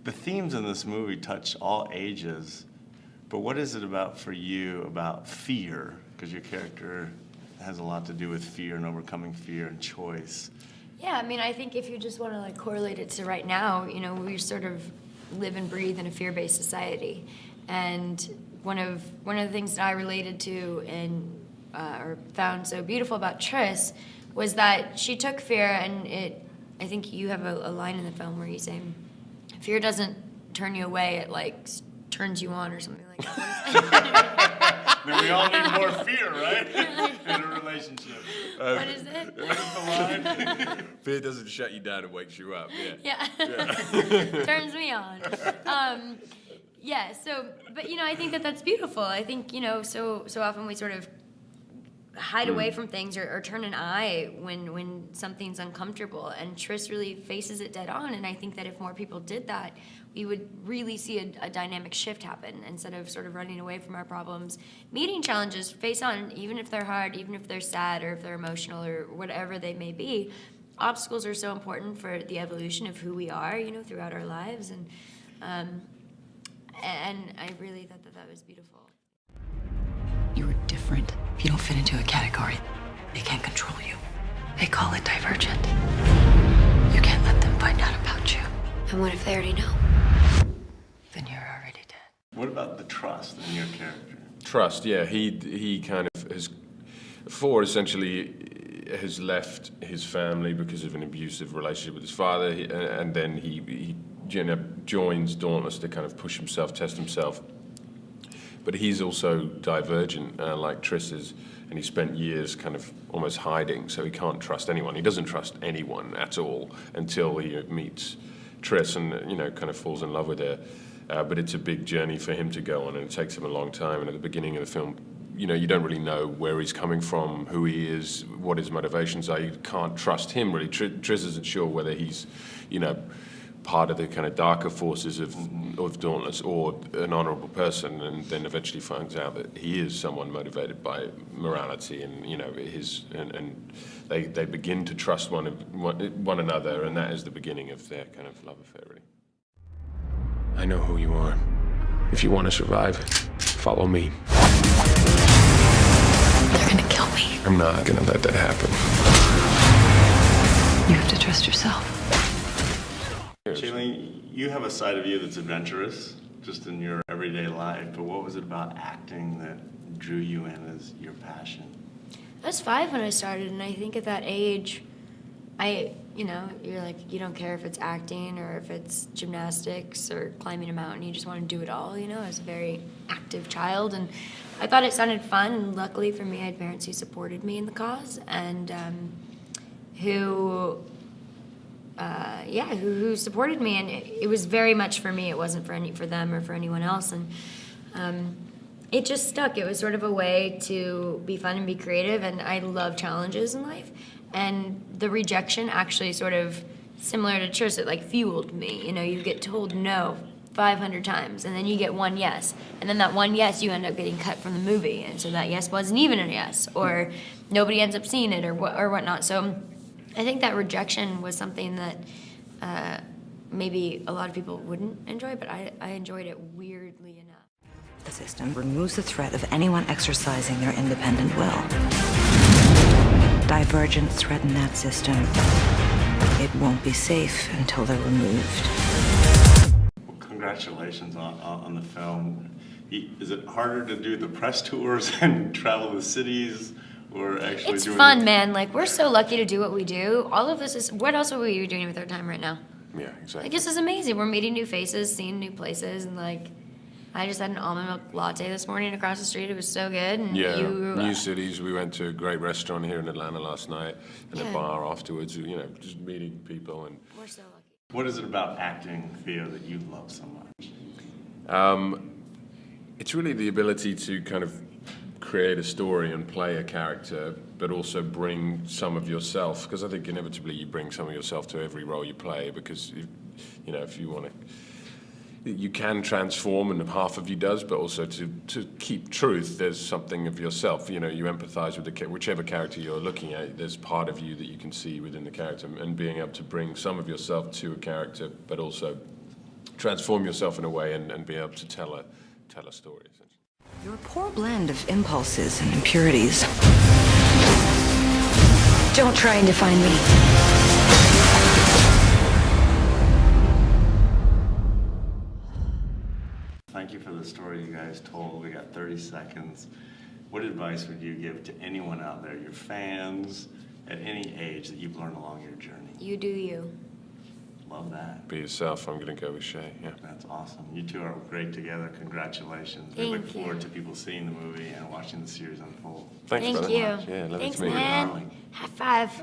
The themes in this movie touch all ages, but what is it about for you about fear? Because your character has a lot to do with fear and overcoming fear and choice. Yeah, I mean, I think if you just want to like correlate it to right now, you know, we sort of live and breathe in a fear-based society, and one of the things that I related to and or found so beautiful about Tris was that she took fear, and I think you have a line in the film where you say, fear doesn't turn you away, it like turns you on or something like that. Then we all need more fear, right? In a relationship. What is it? What is the line? Fear doesn't shut you down, it wakes you up. Yeah. Turns me on. Yeah, so, but you know, I think that that's beautiful. I think, you know, so often we sort of hide away from things or turn an eye when something's uncomfortable, and Tris really faces it dead on, and I think that if more people did that, we would really see a dynamic shift happen instead of sort of running away from our problems. Meeting challenges face on, even if they're hard, even if they're sad or if they're emotional or whatever they may be. Obstacles are so important for the evolution of who we are, you know, throughout our lives, and I really thought that was beautiful. You are different. You don't fit into a category. They can't control you. They call it Divergent. You can't let them find out about you. And what if they already know? Then you're already dead. What about the trust in your character? Trust, yeah. He kind of has, essentially has left his family because of an abusive relationship with his father, and then he joins Dauntless to kind of push himself, test himself. But he's also divergent, like Tris is, and he spent years kind of almost hiding, so he can't trust anyone. He doesn't trust anyone at all until he meets Tris and, you know, kind of falls in love with her. But it's a big journey for him to go on, and it takes him a long time. And at the beginning of the film, you know, you don't really know where he's coming from, who he is, what his motivations are. You can't trust him, really. Tris isn't sure whether he's, you know, part of the kind of darker forces of Dauntless or an honorable person, and then eventually finds out that he is someone motivated by morality and, you know, and they begin to trust one another, and that is the beginning of their kind of love affair, really. I know who you are. If you want to survive, follow me. They're gonna kill me. I'm not gonna let that happen. You have to trust yourself. Shailene, you have a side of you that's adventurous, just in your everyday life, but what was it about acting that drew you in as your passion? I was 5 when I started, and I think at that age, you know, you're like, you don't care if it's acting or if it's gymnastics or climbing a mountain, you just want to do it all, you know. I was a very active child, and I thought it sounded fun, and luckily for me, I had parents who supported me in the cause, and who supported me, and it was very much for me. It wasn't for them or for anyone else, and it just stuck. It was sort of a way to be fun and be creative, and I love challenges in life. And the rejection actually sort of similar to Tris, it like fueled me. You know, you get told no 500 times, and then you get one yes, and then that one yes you end up getting cut from the movie, and so that yes wasn't even a yes, or nobody ends up seeing it or whatnot. So I think that rejection was something that maybe a lot of people wouldn't enjoy, but I enjoyed it weirdly enough. The system removes the threat of anyone exercising their independent will. Divergent threaten that system. It won't be safe until they're removed. Well, congratulations on the film. Is it harder to do the press tours and travel the cities? Or actually it's fun, man. Like, we're so lucky to do what we do. All of this is, what else are we doing with our time right now? Yeah, exactly. Like, this is amazing. We're meeting new faces, seeing new places, and like, I just had an almond milk latte this morning across the street. It was so good. And yeah, you, new cities. We went to a great restaurant here in Atlanta last night, and a bar afterwards. You know, just meeting people. And we're so lucky. What is it about acting, Theo, that you love so much? It's really the ability to kind of create a story and play a character, but also bring some of yourself, because I think inevitably you bring some of yourself to every role you play, because you know, if you want to, you can transform, and half of you does, but also to keep truth, there's something of yourself. You know, you empathize with whichever character you're looking at, there's part of you that you can see within the character, and being able to bring some of yourself to a character, but also transform yourself in a way and be able to tell a story. Essentially. You're a poor blend of impulses and impurities. Don't try and define me. Thank you for the story you guys told. We got 30 seconds. What advice would you give to anyone out there, your fans, at any age that you've learned along your journey? You do you. Love that. Be yourself. I'm going to go with Shay. Yeah. That's awesome. You two are great together. Congratulations. We Thank look forward you. to people seeing the movie and watching the series unfold. Thanks, Thank brother. you. Yeah, love Thanks, to meet you. man. Darling. High five.